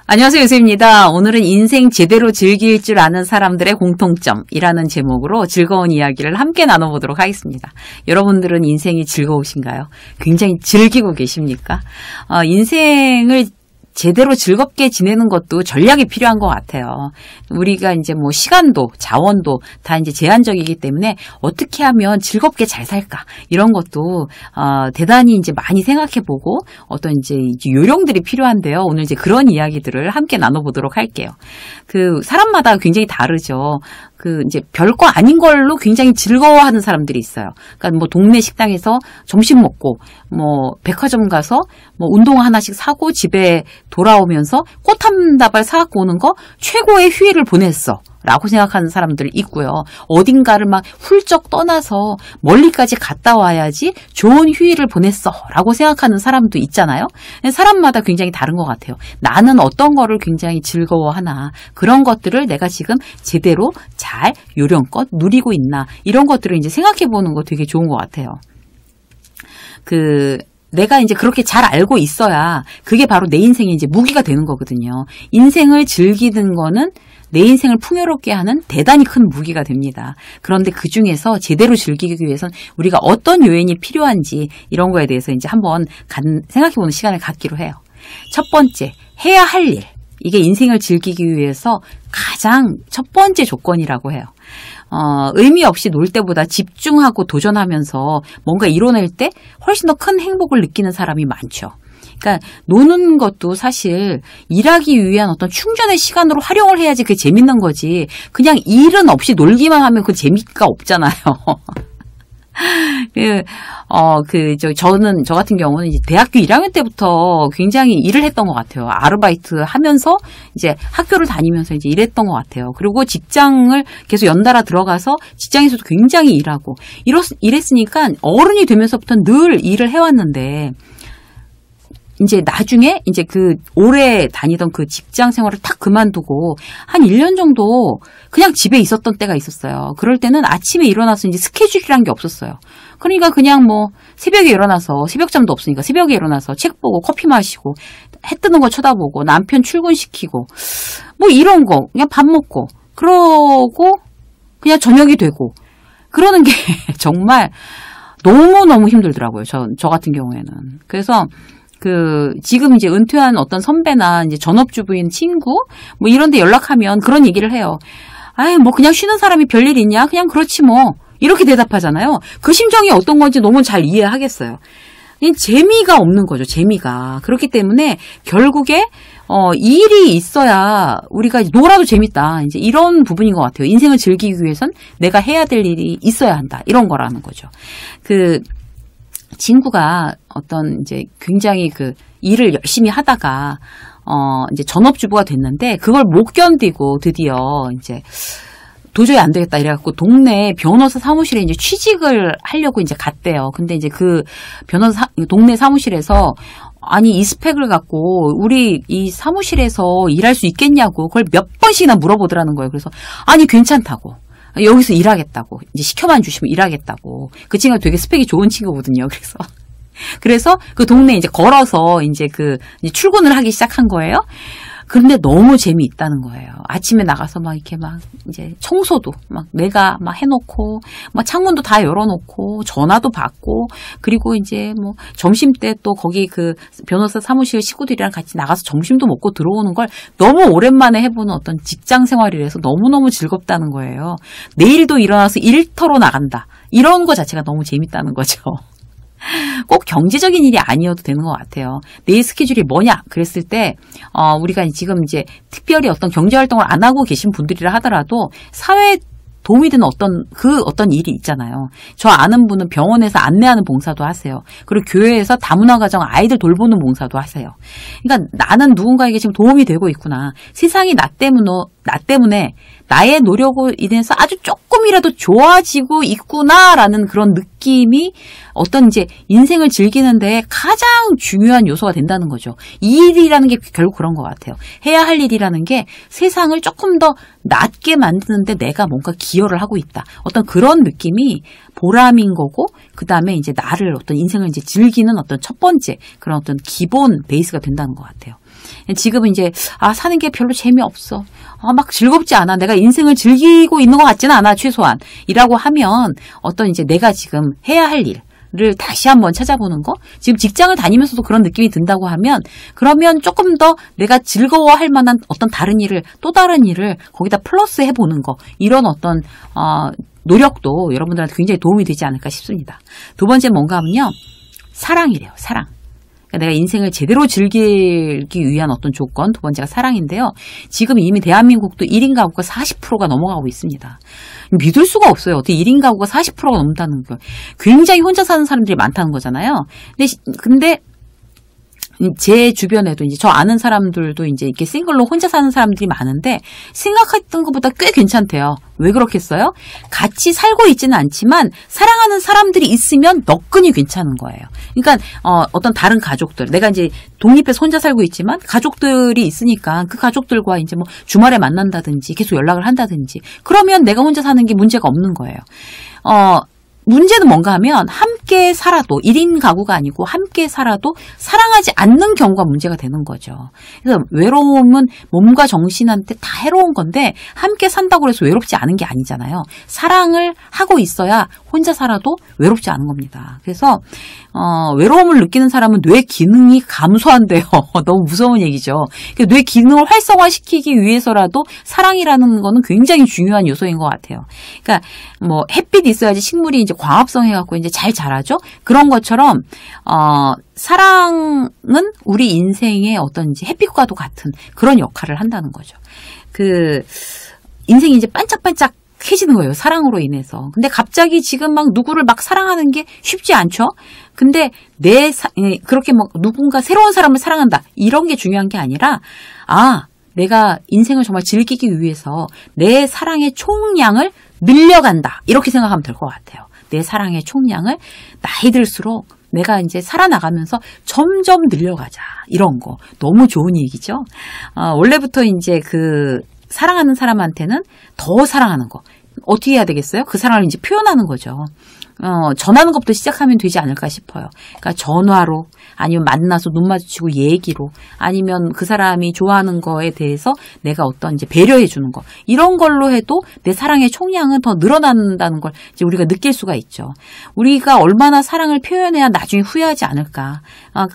안녕하세요, 요셉입니다. 오늘은 인생 제대로 즐길 줄 아는 사람들의 공통점이라는 제목으로 즐거운 이야기를 함께 나눠보도록 하겠습니다. 여러분들은 인생이 즐거우신가요? 굉장히 즐기고 계십니까? 인생을 제대로 즐겁게 지내는 것도 전략이 필요한 것 같아요. 우리가 이제 뭐 시간도 자원도 다 이제 제한적이기 때문에 어떻게 하면 즐겁게 잘 살까 이런 것도 대단히 이제 많이 생각해보고 어떤 이제 요령들이 필요한데요. 오늘 이제 그런 이야기들을 함께 나눠보도록 할게요. 그 사람마다 굉장히 다르죠. 이제 별거 아닌 걸로 굉장히 즐거워하는 사람들이 있어요. 그러니까 뭐 동네 식당에서 점심 먹고, 뭐 백화점 가서 뭐 운동 하나씩 사고 집에 돌아오면서 꽃 한 다발 사갖고 오는 거 최고의 휴일을 보냈어. 라고 생각하는 사람들 있고요. 어딘가를 막 훌쩍 떠나서 멀리까지 갔다 와야지 좋은 휴일을 보냈어 라고 생각하는 사람도 있잖아요. 사람마다 굉장히 다른 것 같아요. 나는 어떤 거를 굉장히 즐거워하나, 그런 것들을 내가 지금 제대로 잘 요령껏 누리고 있나, 이런 것들을 이제 생각해 보는 거 되게 좋은 것 같아요. 내가 이제 그렇게 잘 알고 있어야 그게 바로 내 인생의 이제 무기가 되는 거거든요. 인생을 즐기는 거는 내 인생을 풍요롭게 하는 대단히 큰 무기가 됩니다. 그런데 그 중에서 제대로 즐기기 위해선 우리가 어떤 요인이 필요한지 이런 거에 대해서 이제 한번 생각해보는 시간을 갖기로 해요. 첫 번째, 해야 할 일. 이게 인생을 즐기기 위해서 가장 첫 번째 조건이라고 해요. 의미 없이 놀 때보다 집중하고 도전하면서 뭔가 이뤄낼 때 훨씬 더 큰 행복을 느끼는 사람이 많죠. 그러니까 노는 것도 사실 일하기 위한 어떤 충전의 시간으로 활용을 해야지 그게 재밌는 거지. 그냥 일은 없이 놀기만 하면 그 재미가 없잖아요. 저 같은 경우는 이제 대학교 1학년 때부터 굉장히 일을 했던 것 같아요. 아르바이트 하면서 이제 학교를 다니면서 이제 일했던 것 같아요. 그리고 직장을 계속 연달아 들어가서 직장에서도 굉장히 일하고 이랬으니까 어른이 되면서부터 늘 일을 해왔는데, 이제 나중에 이제 오래 다니던 그 직장 생활을 탁 그만두고 한 1년 정도 그냥 집에 있었던 때가 있었어요. 그럴 때는 아침에 일어나서 이제 스케줄이란 게 없었어요. 그러니까 그냥 뭐 새벽에 일어나서, 새벽잠도 없으니까 새벽에 일어나서 책 보고 커피 마시고 해 뜨는 거 쳐다보고 남편 출근시키고 뭐 이런 거 그냥 밥 먹고 그러고 그냥 저녁이 되고 그러는 게 정말 너무너무 힘들더라고요. 저 같은 경우에는. 그래서 지금 이제 은퇴한 어떤 선배나 이제 전업주부인 친구, 뭐 이런 데 연락하면 그런 얘기를 해요. 뭐 그냥 쉬는 사람이 별일 있냐? 그냥 그렇지 뭐. 이렇게 대답하잖아요. 그 심정이 어떤 건지 너무 잘 이해하겠어요. 재미가 없는 거죠, 재미가. 그렇기 때문에 결국에, 일이 있어야 우리가 놀아도 재밌다. 이제 이런 부분인 것 같아요. 인생을 즐기기 위해선 내가 해야 될 일이 있어야 한다. 이런 거라는 거죠. 친구가 어떤 이제 굉장히 일을 열심히 하다가 이제 전업주부가 됐는데 그걸 못 견디고 드디어 이제 도저히 안 되겠다 이래갖고 동네 변호사 사무실에 이제 취직을 하려고 이제 갔대요. 근데 이제 동네 사무실에서 아니 이 스펙을 갖고 우리 이 사무실에서 일할 수 있겠냐고 그걸 몇 번씩이나 물어보더라는 거예요. 그래서 아니 괜찮다고. 여기서 일하겠다고. 이제 시켜만 주시면 일하겠다고. 그 친구가 되게 스펙이 좋은 친구거든요. 그래서 그 동네에 이제 걸어서 이제 이제 출근을 하기 시작한 거예요. 그런데 너무 재미있다는 거예요. 아침에 나가서 막 이렇게 막 이제 청소도 막 내가 막 해놓고 막 창문도 다 열어놓고 전화도 받고 그리고 이제 뭐 점심 때 또 거기 변호사 사무실 식구들이랑 같이 나가서 점심도 먹고 들어오는 걸 너무 오랜만에 해보는 어떤 직장 생활이라서 너무너무 즐겁다는 거예요. 내일도 일어나서 일터로 나간다. 이런 거 자체가 너무 재밌다는 거죠. 꼭 경제적인 일이 아니어도 되는 것 같아요. 내일 스케줄이 뭐냐? 그랬을 때, 우리가 지금 이제 특별히 어떤 경제활동을 안 하고 계신 분들이라 하더라도 사회에 도움이 되는 어떤 일이 있잖아요. 저 아는 분은 병원에서 안내하는 봉사도 하세요. 그리고 교회에서 다문화 가정 아이들 돌보는 봉사도 하세요. 그러니까 나는 누군가에게 지금 도움이 되고 있구나. 세상이 나 때문에 나의 노력으로 인해서 아주 조금이라도 좋아지고 있구나라는 그런 느낌이 어떤 이제 인생을 즐기는데 가장 중요한 요소가 된다는 거죠. 이 일이라는 게 결국 그런 것 같아요. 해야 할 일이라는 게 세상을 조금 더 낫게 만드는데 내가 뭔가 기여를 하고 있다. 어떤 그런 느낌이 보람인 거고, 그 다음에 이제 나를 어떤 인생을 이제 즐기는 어떤 첫 번째 그런 어떤 기본 베이스가 된다는 것 같아요. 지금은 이제, 사는 게 별로 재미없어. 막 즐겁지 않아. 내가 인생을 즐기고 있는 것 같지는 않아, 최소한. 이라고 하면 어떤 이제 내가 지금 해야 할 일을 다시 한번 찾아보는 거? 지금 직장을 다니면서도 그런 느낌이 든다고 하면, 그러면 조금 더 내가 즐거워할 만한 어떤 다른 일을, 또 다른 일을 거기다 플러스 해보는 거. 이런 어떤, 노력도 여러분들한테 굉장히 도움이 되지 않을까 싶습니다. 두 번째 뭔가 하면요. 사랑이래요, 사랑. 내가 인생을 제대로 즐기기 위한 어떤 조건, 두 번째가 사랑인데요. 지금 이미 대한민국도 1인 가구가 40%가 넘어가고 있습니다. 믿을 수가 없어요. 어떻게 1인 가구가 40%가 넘는다는 거. 굉장히 혼자 사는 사람들이 많다는 거잖아요. 근데 제 주변에도 이제 저 아는 사람들도 이제 이렇게 싱글로 혼자 사는 사람들이 많은데 생각했던 것보다 꽤 괜찮대요. 왜 그렇겠어요? 같이 살고 있지는 않지만 사랑하는 사람들이 있으면 너끈히 괜찮은 거예요. 그러니까 어떤 다른 가족들, 내가 이제 독립해서 혼자 살고 있지만 가족들이 있으니까 그 가족들과 이제 뭐 주말에 만난다든지 계속 연락을 한다든지 그러면 내가 혼자 사는 게 문제가 없는 거예요. 문제는 뭔가 하면 함께 살아도 1인 가구가 아니고 함께 살아도 사랑하지 않는 경우가 문제가 되는 거죠. 그래서 외로움은 몸과 정신한테 다 해로운 건데 함께 산다고 해서 외롭지 않은 게 아니잖아요. 사랑을 하고 있어야 혼자 살아도 외롭지 않은 겁니다. 그래서 외로움을 느끼는 사람은 뇌 기능이 감소한대요. 너무 무서운 얘기죠. 뇌 기능을 활성화시키기 위해서라도 사랑이라는 거는 굉장히 중요한 요소인 것 같아요. 그러니까 뭐 햇빛이 있어야지 식물이 이제 광합성 해갖고 이제 잘 자라죠. 그런 것처럼 사랑은 우리 인생의 어떤 이제 햇빛과도 같은 그런 역할을 한다는 거죠. 그 인생이 이제 반짝반짝 해지는 거예요. 사랑으로 인해서. 근데 갑자기 지금 막 누구를 막 사랑하는 게 쉽지 않죠? 근데 그렇게 막 누군가 새로운 사람을 사랑한다. 이런 게 중요한 게 아니라, 내가 인생을 정말 즐기기 위해서 내 사랑의 총량을 늘려간다. 이렇게 생각하면 될 것 같아요. 내 사랑의 총량을 나이 들수록 내가 이제 살아나가면서 점점 늘려가자. 이런 거. 너무 좋은 얘기죠? 원래부터 이제 사랑하는 사람한테는 더 사랑하는 거. 어떻게 해야 되겠어요? 그 사랑을 이제 표현하는 거죠. 전하는 것부터 시작하면 되지 않을까 싶어요. 그러니까 전화로, 아니면 만나서 눈 마주치고 얘기로, 아니면 그 사람이 좋아하는 거에 대해서 내가 어떤 이제 배려해 주는 거. 이런 걸로 해도 내 사랑의 총량은 더 늘어난다는 걸 이제 우리가 느낄 수가 있죠. 우리가 얼마나 사랑을 표현해야 나중에 후회하지 않을까.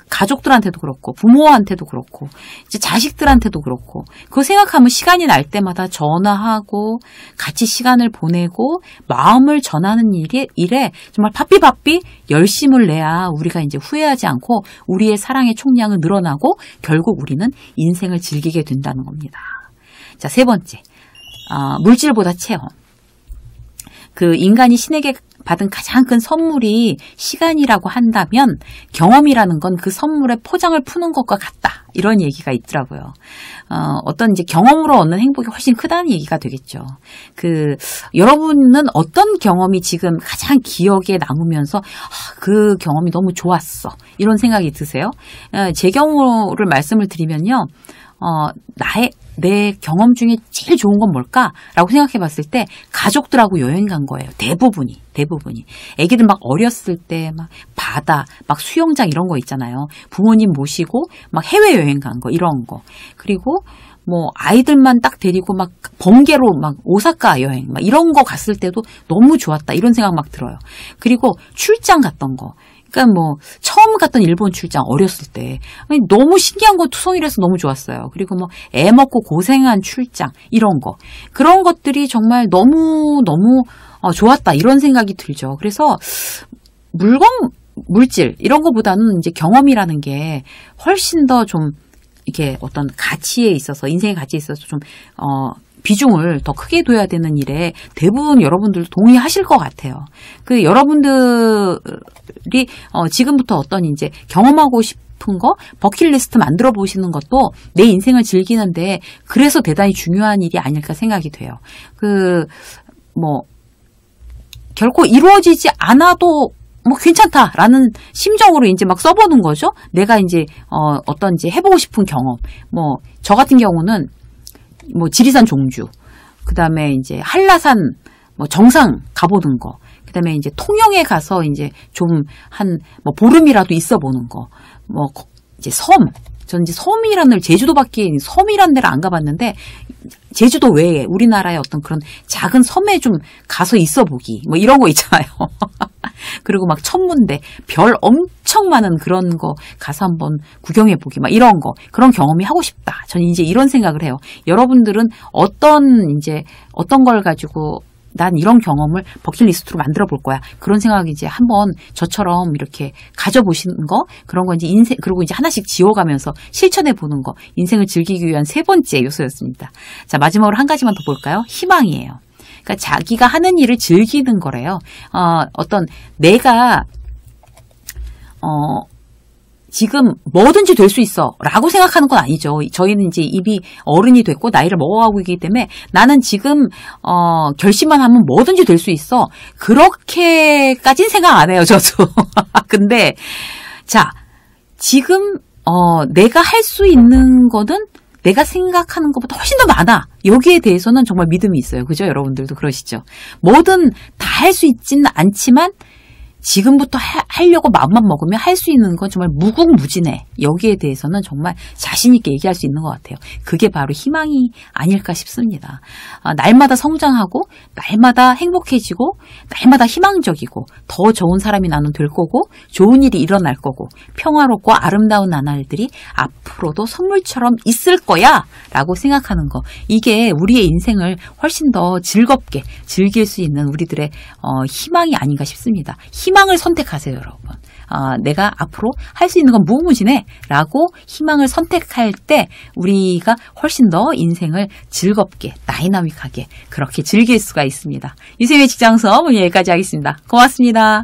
가족들한테도 그렇고, 부모한테도 그렇고, 이제 자식들한테도 그렇고, 그거 생각하면 시간이 날 때마다 전화하고, 같이 시간을 보내고, 마음을 전하는 일에 정말 바삐 열심을 내야 우리가 이제 후회하지 않고 우리의 사랑의 총량은 늘어나고 결국 우리는 인생을 즐기게 된다는 겁니다. 자, 세 번째. 물질보다 체험. 인간이 신에게 받은 가장 큰 선물이 시간이라고 한다면 경험이라는 건 그 선물의 포장을 푸는 것과 같다. 이런 얘기가 있더라고요. 어떤 이제 경험으로 얻는 행복이 훨씬 크다는 얘기가 되겠죠. 여러분은 어떤 경험이 지금 가장 기억에 남으면서 그 경험이 너무 좋았어. 이런 생각이 드세요? 제 경우를 말씀을 드리면요. 내 경험 중에 제일 좋은 건 뭘까라고 생각해 봤을 때 가족들하고 여행 간 거예요. 대부분이. 애기들 막 어렸을 때 막 바다, 막 수영장 이런 거 있잖아요. 부모님 모시고 막 해외여행 간 거 이런 거. 그리고 뭐 아이들만 딱 데리고 막 번개로 막 오사카 여행 막 이런 거 갔을 때도 너무 좋았다. 이런 생각 막 들어요. 그리고 출장 갔던 거. 그러니까 뭐 처음 갔던 일본 출장 어렸을 때 너무 신기한 거 투성이라서 너무 좋았어요. 그리고 뭐 애 먹고 고생한 출장 이런 거 그런 것들이 정말 너무 좋았다 이런 생각이 들죠. 그래서 물질 이런 거보다는 이제 경험이라는 게 훨씬 더 좀 이렇게 어떤 가치에 있어서 인생의 가치에 있어서 좀 비중을 더 크게 둬야 되는 일에 대부분 여러분들도 동의하실 것 같아요. 여러분들이 지금부터 어떤 이제 경험하고 싶은 거 버킷리스트 만들어 보시는 것도 내 인생을 즐기는데 그래서 대단히 중요한 일이 아닐까 생각이 돼요. 결코 이루어지지 않아도 뭐 괜찮다라는 심정으로 이제 막 써보는 거죠. 내가 이제 어떤 이제 해보고 싶은 경험. 저 같은 경우는 지리산 종주, 그 다음에 이제 한라산 정상 가보는 거, 그 다음에 이제 통영에 가서 이제 좀 보름이라도 있어 보는 거, 이제 섬, 저는 이제 섬이라는, 제주도밖에 섬이라는 데를 안 가봤는데, 제주도 외에 우리나라의 어떤 그런 작은 섬에 좀 가서 있어 보기, 뭐 이런 거 있잖아요. 그리고 막 천문대, 별 엄청 많은 그런 거 가서 한번 구경해 보기, 막 이런 거, 그런 경험이 하고 싶다. 저는 이제 이런 생각을 해요. 여러분들은 어떤 걸 가지고 난 이런 경험을 버킷리스트로 만들어 볼 거야. 그런 생각이 이제 한번 저처럼 이렇게 가져보시는 거, 그런 거 이제 인생, 그리고 이제 하나씩 지워가면서 실천해 보는 거, 인생을 즐기기 위한 세 번째 요소였습니다. 자, 마지막으로 한 가지만 더 볼까요? 희망이에요. 그러니까 자기가 하는 일을 즐기는 거래요. 내가, 지금 뭐든지 될 수 있어 라고 생각하는 건 아니죠. 저희는 이제 입이 어른이 됐고 나이를 먹어가고 있기 때문에 나는 지금 결심만 하면 뭐든지 될 수 있어. 그렇게까진 생각 안 해요, 저도. 근데 자, 지금 내가 할 수 있는 거는 내가 생각하는 것보다 훨씬 더 많아. 여기에 대해서는 정말 믿음이 있어요. 그죠? 여러분들도 그러시죠? 뭐든 다 할 수 있지는 않지만 지금부터 하려고 마음만 먹으면 할 수 있는 건 정말 무궁무진해. 여기에 대해서는 정말 자신 있게 얘기할 수 있는 것 같아요. 그게 바로 희망이 아닐까 싶습니다. 날마다 성장하고 날마다 행복해지고 날마다 희망적이고 더 좋은 사람이 나는 될 거고 좋은 일이 일어날 거고 평화롭고 아름다운 나날들이 앞으로도 선물처럼 있을 거야 라고 생각하는 거. 이게 우리의 인생을 훨씬 더 즐겁게 즐길 수 있는 우리들의 희망이 아닌가 싶습니다. 희망을 선택하세요, 여러분. 내가 앞으로 할 수 있는 건 무궁무진해 라고 희망을 선택할 때 우리가 훨씬 더 인생을 즐겁게 다이나믹하게 그렇게 즐길 수가 있습니다. 유쌤의 직장수업 오늘 여기까지 하겠습니다. 고맙습니다.